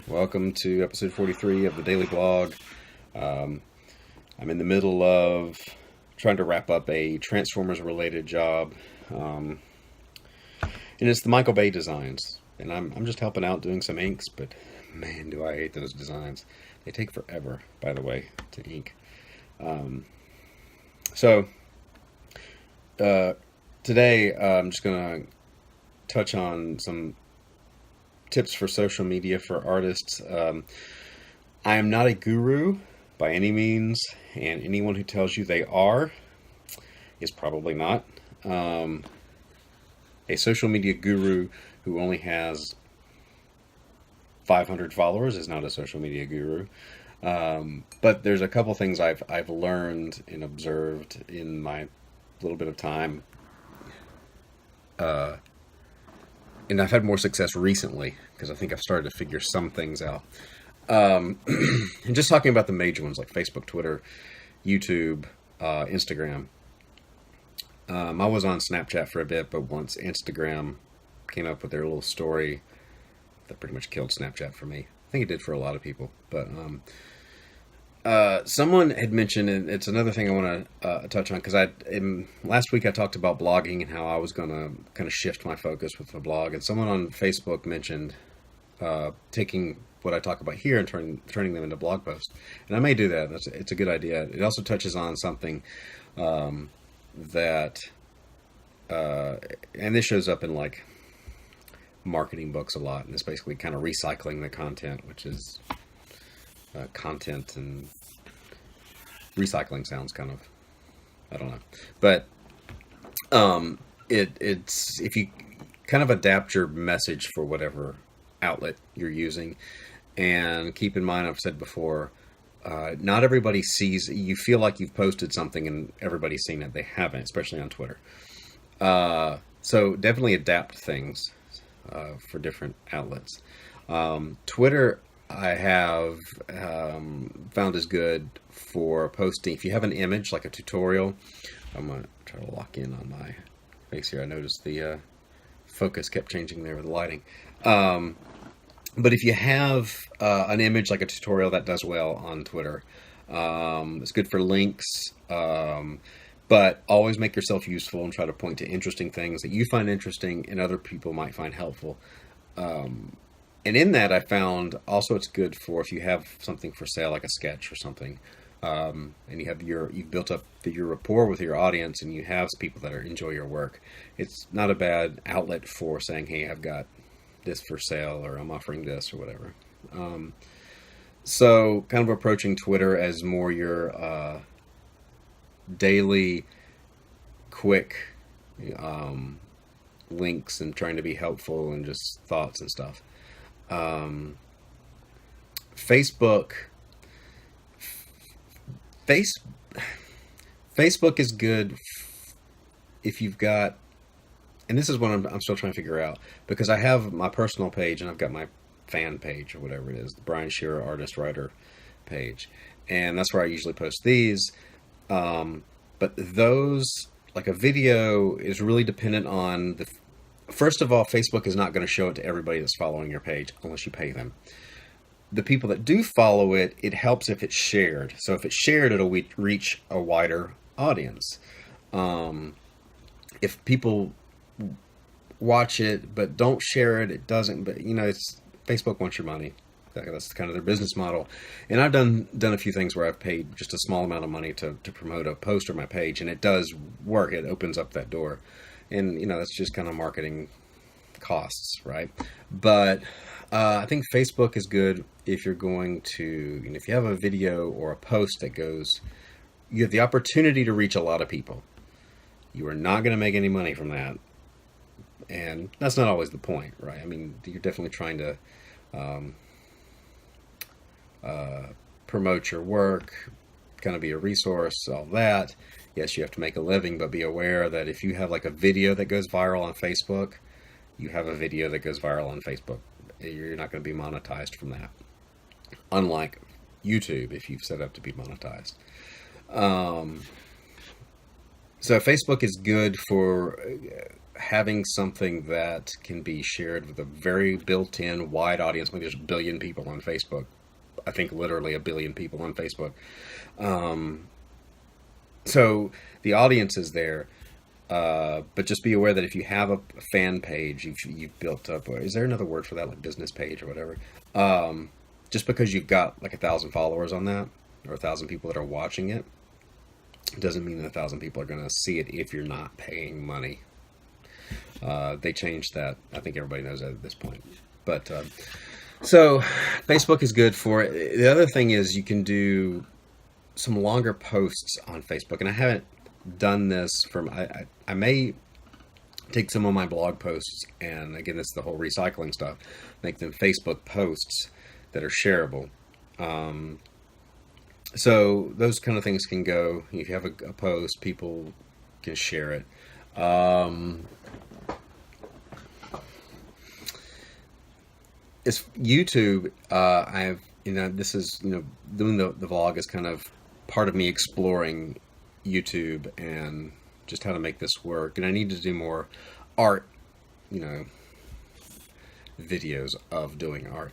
Welcome to episode 43 of the Daily Blog. I'm in the middle of trying to wrap up a Transformers-related job, and it's the Michael Bay designs. And I'm just helping out doing some inks, but man, do I hate those designs. They take forever, by the way, to ink. Today I'm just going to touch on some tips for social media for artists. I am not a guru by any means, and anyone who tells you they are is probably not. A social media guru who only has 500 followers is not a social media guru. But there's a couple things I've learned and observed in my little bit of time. And I've had more success recently because I think I've started to figure some things out. And just talking about the major ones like Facebook, Twitter, YouTube, Instagram. I was on Snapchat for a bit, but once Instagram came up with their little story, that pretty much killed Snapchat for me. I think it did for a lot of people. But someone had mentioned, and it's another thing I want to touch on, because last week I talked about blogging and how I was going to kind of shift my focus with the blog, and someone on Facebook mentioned taking what I talk about here and turning them into blog posts, and I may do that. It's a good idea. It also touches on something that, and this shows up in like marketing books a lot, and it's basically kind of recycling the content, which is content, and recycling sounds kind of, I don't know, but it's if you kind of adapt your message for whatever outlet you're using, and keep in mind, I've said before, not everybody sees. You feel like you've posted something and everybody's seen it. They haven't, especially on Twitter. So definitely adapt things for different outlets. Twitter, I have found is good for posting. If you have an image, like a tutorial, I'm going to try to lock in on my face here. I noticed the focus kept changing there with the lighting. But if you have an image like a tutorial, that does well on Twitter. It's good for links, but always make yourself useful and try to point to interesting things that you find interesting and other people might find helpful. And in that, I found also it's good for if you have something for sale, like a sketch or something, and you've built up your rapport with your audience, and you have people that enjoy your work. It's not a bad outlet for saying, "Hey, I've got this for sale," or "I'm offering this," or whatever. So, kind of approaching Twitter as more your daily, quick links, and trying to be helpful and just thoughts and stuff. Facebook is good if you've got, and this is what I'm still trying to figure out, because I have my personal page and I've got my fan page, or whatever it is, the Brian Shearer artist writer page, and that's where I usually post these. But those, like a video, is really dependent on first of all, Facebook is not going to show it to everybody that's following your page unless you pay them. The people that do follow it, it helps if it's shared. So if it's shared, it'll reach a wider audience. If people watch it but don't share it, it doesn't. But Facebook wants your money. That's kind of their business model. And I've done a few things where I've paid just a small amount of money to promote a post or my page, and it does work. It opens up that door. And, that's just kind of marketing costs, right? But I think Facebook is good if you're going to, if you have a video or a post that goes, you have the opportunity to reach a lot of people. You are not going to make any money from that. And that's not always the point, right? I mean, you're definitely trying to promote your work, kind of be a resource, all that. Yes, you have to make a living, but be aware that if you have like a video that goes viral on Facebook, you have a video that goes viral on Facebook. You're not going to be monetized from that. Unlike YouTube, if you've set up to be monetized. So Facebook is good for having something that can be shared with a very built-in wide audience. Maybe there's a billion people on Facebook. I think literally a billion people on Facebook. Um, so the audience is there, but just be aware that if you have a fan page you've built up, or is there another word for that, like business page or whatever? Just because you've got like 1,000 followers on that, or 1,000 people that are watching it, doesn't mean that 1,000 people are going to see it if you're not paying money. They changed that. I think everybody knows that at this point. But so Facebook is good for it. The other thing is you can do some longer posts on Facebook, and I haven't done this from. I may take some of my blog posts, and again, this is the whole recycling stuff. Make them Facebook posts that are shareable. So those kind of things can go. If you have a post, people can share it. It's YouTube. I've this is doing the vlog is kind of part of me exploring YouTube and just how to make this work. And I need to do more art, videos of doing art.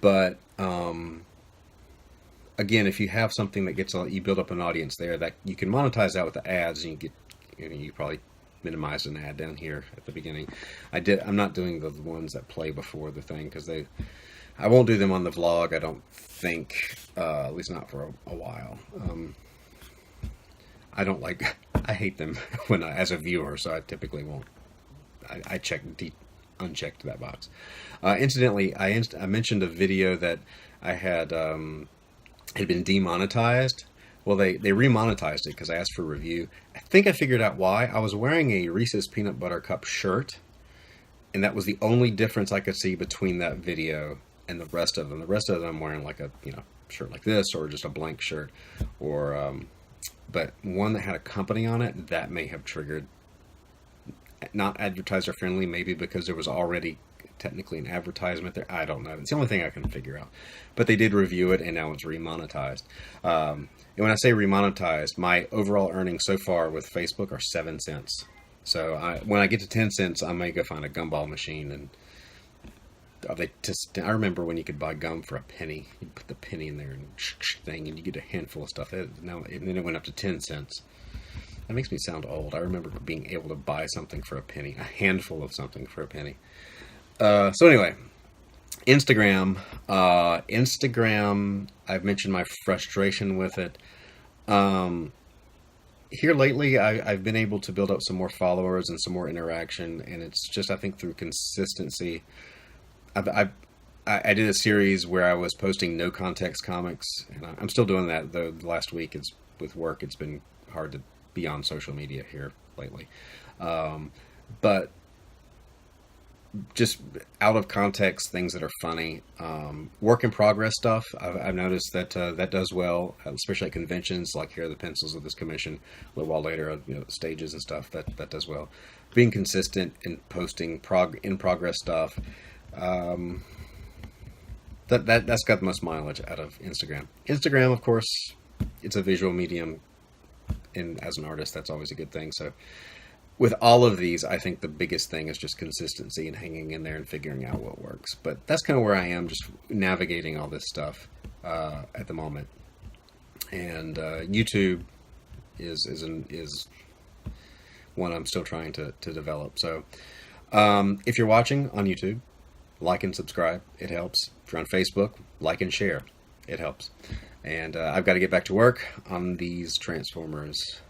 But again, if you have something that gets you build up an audience there, that you can monetize that with the ads, and you probably minimize an ad down here at the beginning. I'm not doing the ones that play before the thing because I won't do them on the vlog. I don't think, at least not for a while. I hate them as a viewer, so I typically won't. I unchecked that box. Incidentally, I mentioned a video that I had been demonetized. Well, they remonetized it because I asked for a review. I think I figured out why. I was wearing a Reese's Peanut Butter Cup shirt, and that was the only difference I could see between that video and the rest of them. The rest of them I'm wearing like a shirt like this, or just a blank shirt, or but one that had a company on it, that may have triggered. Not advertiser friendly, maybe because there was already technically an advertisement there. I don't know. It's the only thing I can figure out. But they did review it, and now it's remonetized. And when I say remonetized, my overall earnings so far with Facebook are 7 cents. So when I get to 10 cents, I may go find a gumball machine. And I remember when you could buy gum for a penny. You'd put the penny in there and you get a handful of stuff. And then it went up to 10 cents. That makes me sound old. I remember being able to buy something for a penny, a handful of something for a penny. So anyway, Instagram. I've mentioned my frustration with it. Here lately, I've been able to build up some more followers and some more interaction, and it's just, I think, through consistency. I did a series where I was posting no context comics, and I'm still doing that, though last week with work, it's been hard to be on social media here lately. But just out of context, things that are funny, work in progress stuff. I've noticed that that does well, especially at conventions. Like here are the pencils of this commission. A little while later, stages and stuff. That does well. Being consistent in posting in progress stuff. That's got the most mileage out of Instagram. Instagram, of course, it's a visual medium, and as an artist, that's always a good thing. So with all of these, I think the biggest thing is just consistency and hanging in there and figuring out what works. But that's kind of where I am, just navigating all this stuff at the moment. And YouTube is one I'm still trying to develop. So if you're watching on YouTube, like and subscribe. It helps. If you're on Facebook, like and share. It helps. And I've got to get back to work on these Transformers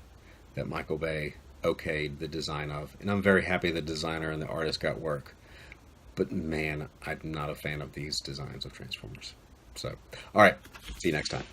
that Michael Bay okayed the design of. And I'm very happy the designer and the artist got work. But man, I'm not a fan of these designs of Transformers. So, all right. See you next time.